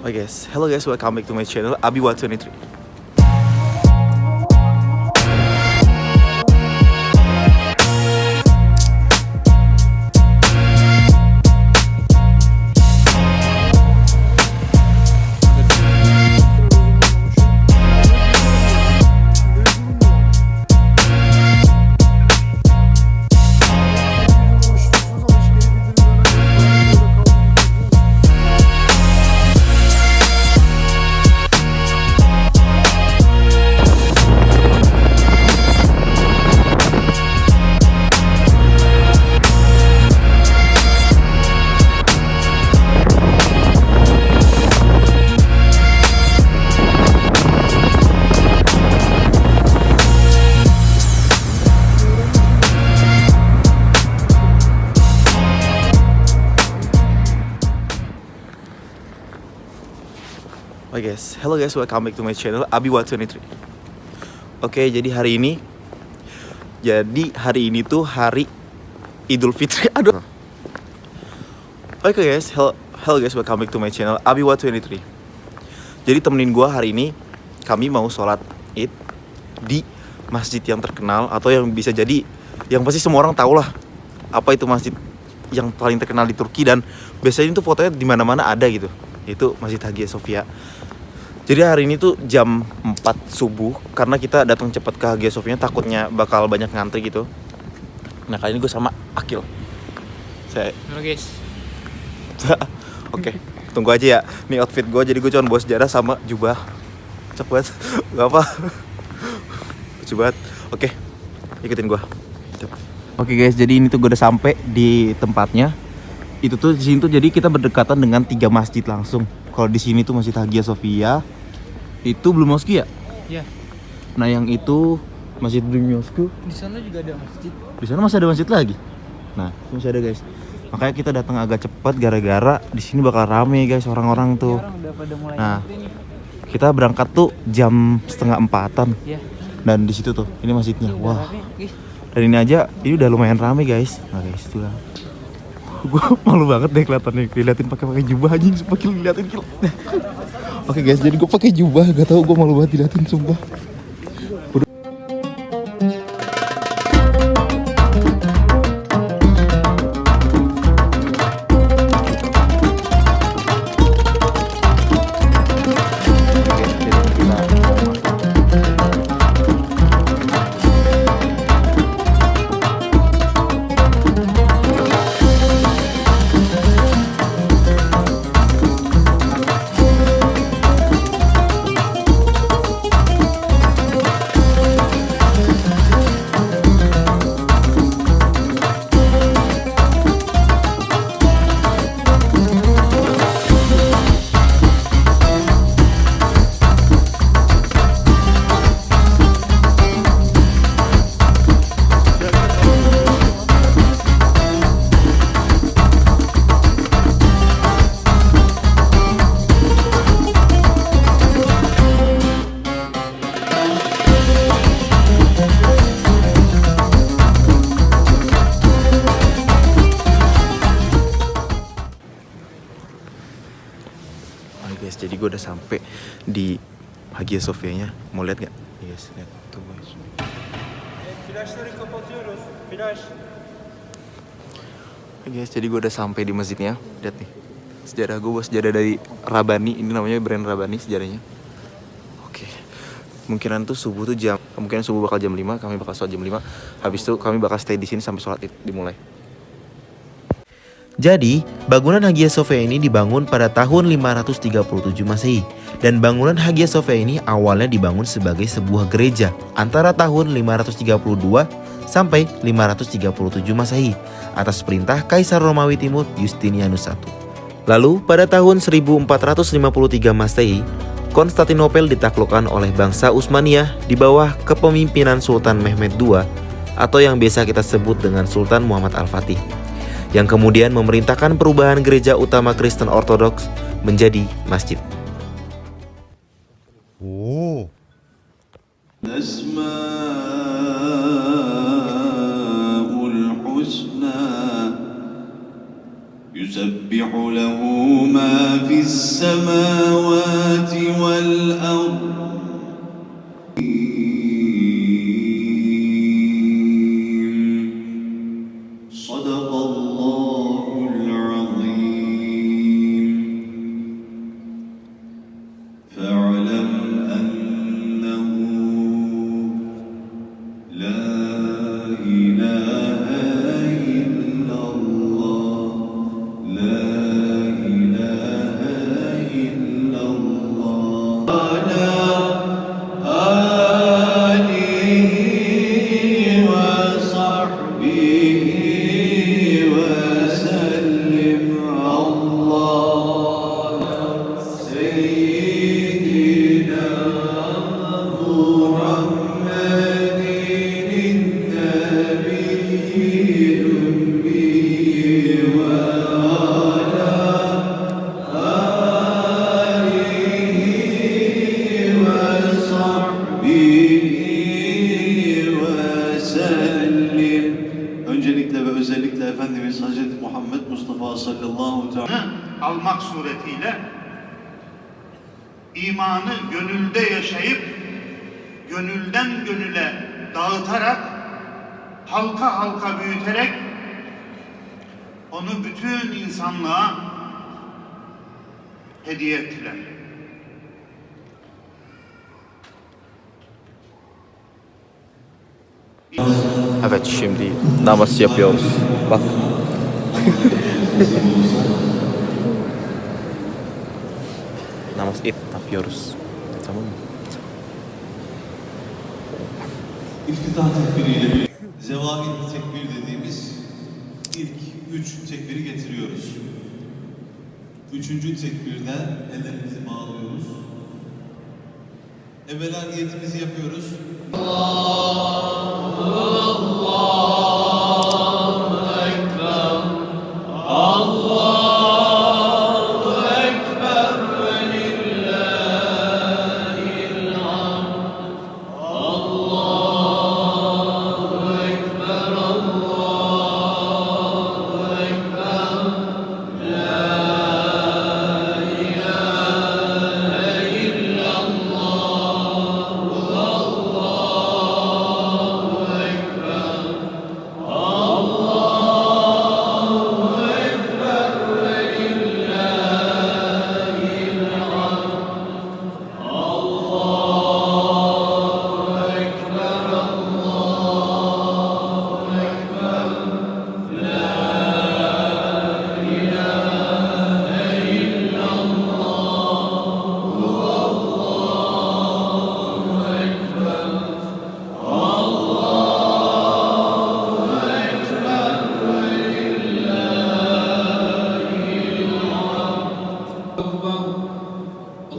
Hi guys, hello guys, welcome back to my channel Abiwa23. Hi guys, hello guys, welcome back to my channel Abiwa23. Oke, jadi hari ini tuh hari Idul Fitri. Aduh. Oke guys, hello guys, welcome back to my channel Abiwa23. Jadi temenin gue hari ini, kami mau sholat Id di masjid yang terkenal atau yang bisa jadi yang pasti semua orang tahu lah apa itu masjid yang paling terkenal di Turki, dan biasanya itu fotonya di mana-mana ada gitu. Itu Masjid Hagia Sophia. Jadi hari ini tuh jam 4 subuh karena kita datang cepat ke Hagia Sophia, takutnya bakal banyak ngantri gitu. Nah, kali ini gue sama Akil. Halo guys. Oke, tunggu aja ya. Nih outfit gue, jadi gue cuma bawa sejarah sama jubah. Cek banget. Gak apa. Lucu banget. Oke, ikutin gue. Oke guys, jadi ini tuh gue udah sampai di tempatnya. Itu tuh di sini tuh jadi kita berdekatan dengan 3 masjid langsung. Kalau di sini tuh Masjid Hagia Sophia, itu belum Mosque ya? Iya. Nah yang itu Masjid Blue Mosque. Di sana juga ada masjid. Di sana masih ada masjid lagi. Nah, masih ada guys. Makanya kita datang agak cepat gara-gara di sini bakal rame guys orang-orang tuh. Orang udah pada mulai Nah, ngantri nih. kita berangkat tuh jam 3:30. Iya. Dan di situ tuh, ini masjidnya. Ini udah Wah. rame, guys. Dan ini aja, ini udah lumayan rame guys. Nah guys, itu lah. Gue malu banget deh kelihatannya, diliatin pakai jubah anjing, semakin diliatin kill. Oke guys, jadi gue pakai jubah, gak tau gue malu banget diliatin sumpah. Guys, jadi gue udah sampai di Hagia Sophia-nya. Mau lihat nggak? Yes, lihat tuh guys. Flaşları kapatıyoruz. Flaş. Guys, jadi gue udah sampai di masjidnya. Lihat nih, sejarah gue, sejarah dari Rabani. Ini namanya brand Rabani sejarahnya. Oke, kemungkinan tuh subuh bakal jam 5. Kami bakal sholat jam 5. Habis itu kami bakal stay di sini sampai sholat Id dimulai. Jadi, bangunan Hagia Sophia ini dibangun pada tahun 537 Masehi. Dan bangunan Hagia Sophia ini awalnya dibangun sebagai sebuah gereja antara tahun 532 sampai 537 Masehi atas perintah Kaisar Romawi Timur Justinianus I. Lalu, pada tahun 1453 Masehi, Konstantinopel ditaklukkan oleh bangsa Utsmaniyah di bawah kepemimpinan Sultan Mehmed II atau yang biasa kita sebut dengan Sultan Muhammad Al-Fatih, yang kemudian memerintahkan perubahan gereja utama Kristen Ortodoks menjadi masjid. يسبح له ما في السماوات والأرض صدق الله العظيم فاعلم أنه لا إله إلا الله لا إله إلا الله على آله وصحبه وسلم الله سيدنا محمد النبي الأمي وعلى آله وصحبه وسلم. Öncelikle ve özellikle Efendimiz Hazreti Muhammed Mustafa sallallahu teala almak suretiyle imanı gönülde yaşayıp gönülden gönüle dağıtarak halka halka büyüterek onu bütün insanlığa hediye ettiler. Evet, şimdi namaz yapıyoruz. Bak. Namaz yapıyoruz. Tamam mı? İftitah tekbiriyle zevâil tekbir dediğimiz ilk 3 tekbiri getiriyoruz. 3. tekbirde ellerimizi bağlıyoruz. Evvela niyetimizi yapıyoruz.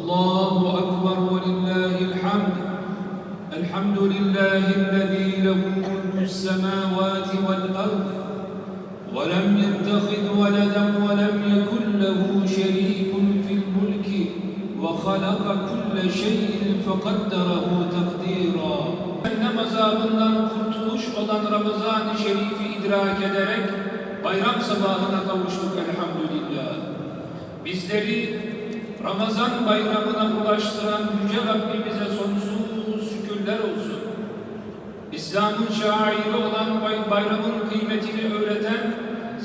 الله أكبر ولله الحمد. الحمد لله الذي له ملك السماوات والأرض ولم يتخذ ولدا ولم يكن له شريك في الملك وخلق كل شيء فقدره تقديرا. Namazından kurtuluş olan Ramazan-ı Şerif'i idrak ederek bayram sabahına kavuştuk elhamdülillah. Bizleri Ramazan bayramına ulaştıran Yüce Rabbimize sonsuz şükürler olsun. İslam'ın şairi olan bayramın kıymetini öğreten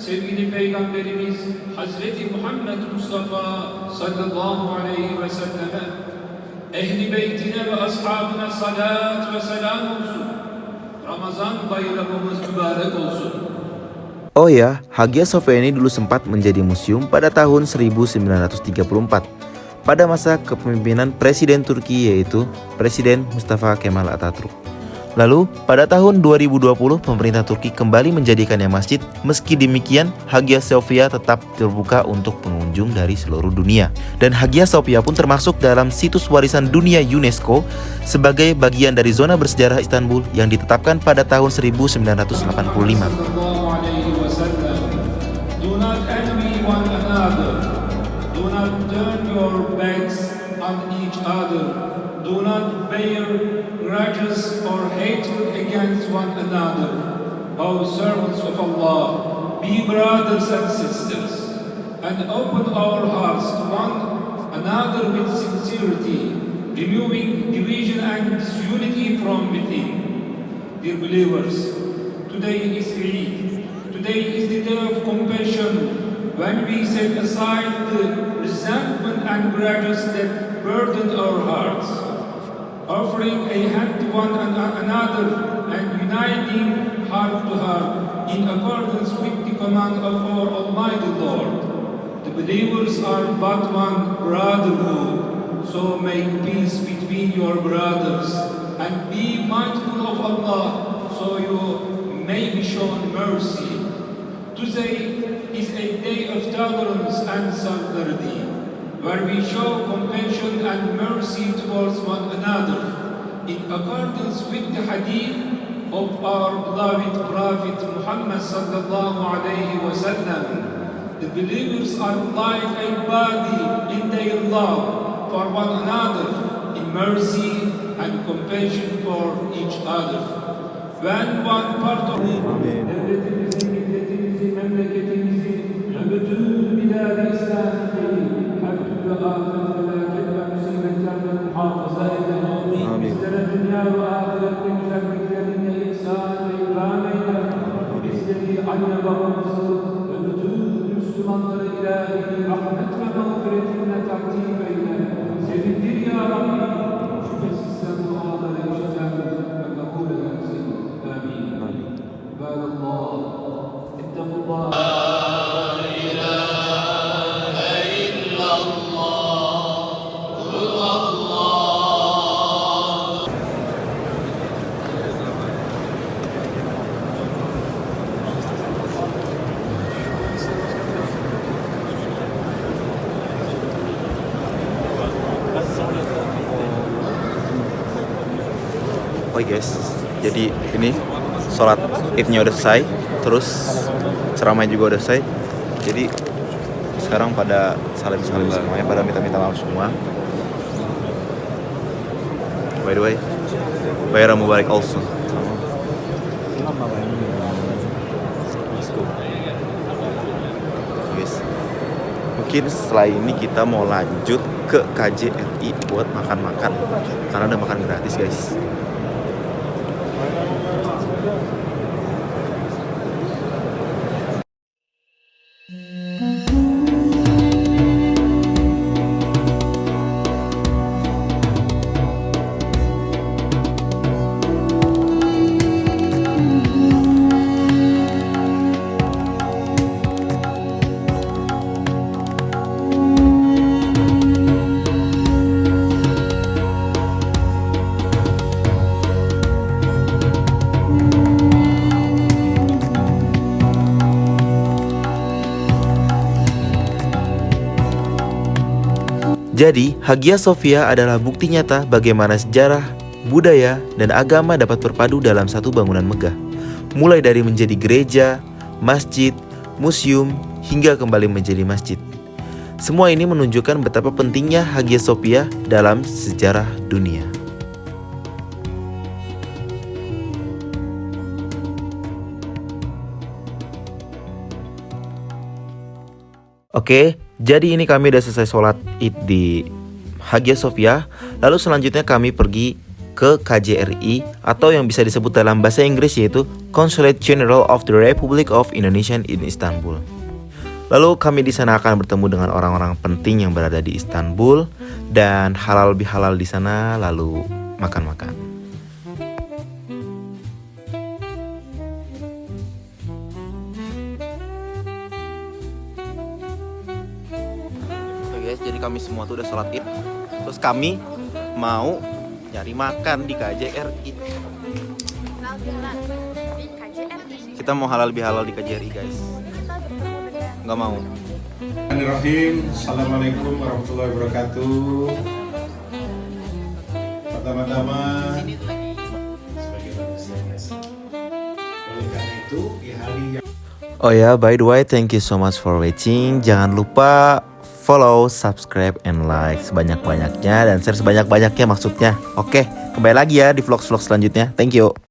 sevgili Peygamberimiz Hazreti Muhammed Mustafa sallallahu aleyhi ve selleme, ehli beytine ve ashabına salat ve selam olsun. Ramazan bayramımız mübarek olsun. Oh ya, Hagia Sophia ini dulu sempat menjadi museum pada tahun 1934 pada masa kepemimpinan Presiden Turki yaitu Presiden Mustafa Kemal Atatürk. Lalu, pada tahun 2020 pemerintah Turki kembali menjadikannya masjid. Meski demikian, Hagia Sophia tetap terbuka untuk pengunjung dari seluruh dunia. Dan Hagia Sophia pun termasuk dalam situs warisan dunia UNESCO sebagai bagian dari zona bersejarah Istanbul yang ditetapkan pada tahun 1985. Do not envy one another. Do not turn your backs on each other. Do not bear grudges or hatred against one another. O servants of Allah, be brothers and sisters. and open our hearts to one another with sincerity, removing division and disunity from within. Dear believers, today is Eid. Today is the day of compassion, when we set aside the resentment and grudges that burden our hearts, offering a hand to one another and uniting heart to heart in accordance with the command of our Almighty Lord. The believers are but one brotherhood, so make peace between your brothers and be mindful of Allah, so you may be shown mercy. Today is a day of tolerance and solidarity, where we show compassion and mercy towards one another, in accordance with the hadith of our beloved Prophet Muhammad sallallahu alayhi wa sallam. The believers are like a body in their love for one another, in mercy and compassion for each other. When one part of devletimizi, milletimizi, memleketimizi ve bütün bilad-i İslam'ı her türlü afet, felaket ve musibetlerden muhafaza eden Amin. Bizlere dünya ve ahirette güzelliklerine ihsan ve ikram eyle. Bizleri, anne babamızı ve bütün Müslümanları ilahi rahmet ve mağfiretinle takdim eyle. Sevindir ya Rabbi. Şüphesiz sen duaları işiten ve kabul edersin. Amin. İbadallah. İttekullah. Oke guys, jadi ini sholat idnya udah selesai, terus ceramah juga udah selesai. Jadi sekarang pada salim semuanya, pada minta maaf semua. By the way, Bayram Mubarak also. Let's go. Guys, mungkin setelah ini kita mau lanjut ke KJRI buat makan-makan, karena ada makan gratis guys. Jadi, Hagia Sophia adalah bukti nyata bagaimana sejarah, budaya, dan agama dapat berpadu dalam satu bangunan megah. Mulai dari menjadi gereja, masjid, museum, hingga kembali menjadi masjid. Semua ini menunjukkan betapa pentingnya Hagia Sophia dalam sejarah dunia. Oke, jadi ini kami udah selesai sholat id di Hagia Sophia. Lalu selanjutnya kami pergi ke KJRI, atau yang bisa disebut dalam bahasa Inggris yaitu Consulate General of the Republic of Indonesia in Istanbul. Lalu kami di sana akan bertemu dengan orang-orang penting yang berada di Istanbul dan halal bihalal di sana, lalu makan-makan. Guys, jadi kami semua tuh udah sholat id, terus kami mau nyari makan di KJRI. Kita mau halal bihalal di KJRI guys. Nggak mau. Bismillahirrahmanirrahim. Assalamualaikum warahmatullahi wabarakatuh. Pertama-tama sebagai manusia biasa. Oleh karena itu di hari yang Oh ya, by the way, thank you so much for watching. Jangan lupa follow, subscribe, and like sebanyak-banyaknya dan share sebanyak-banyaknya maksudnya. Oke, kembali lagi ya di vlog-vlog selanjutnya. Thank you.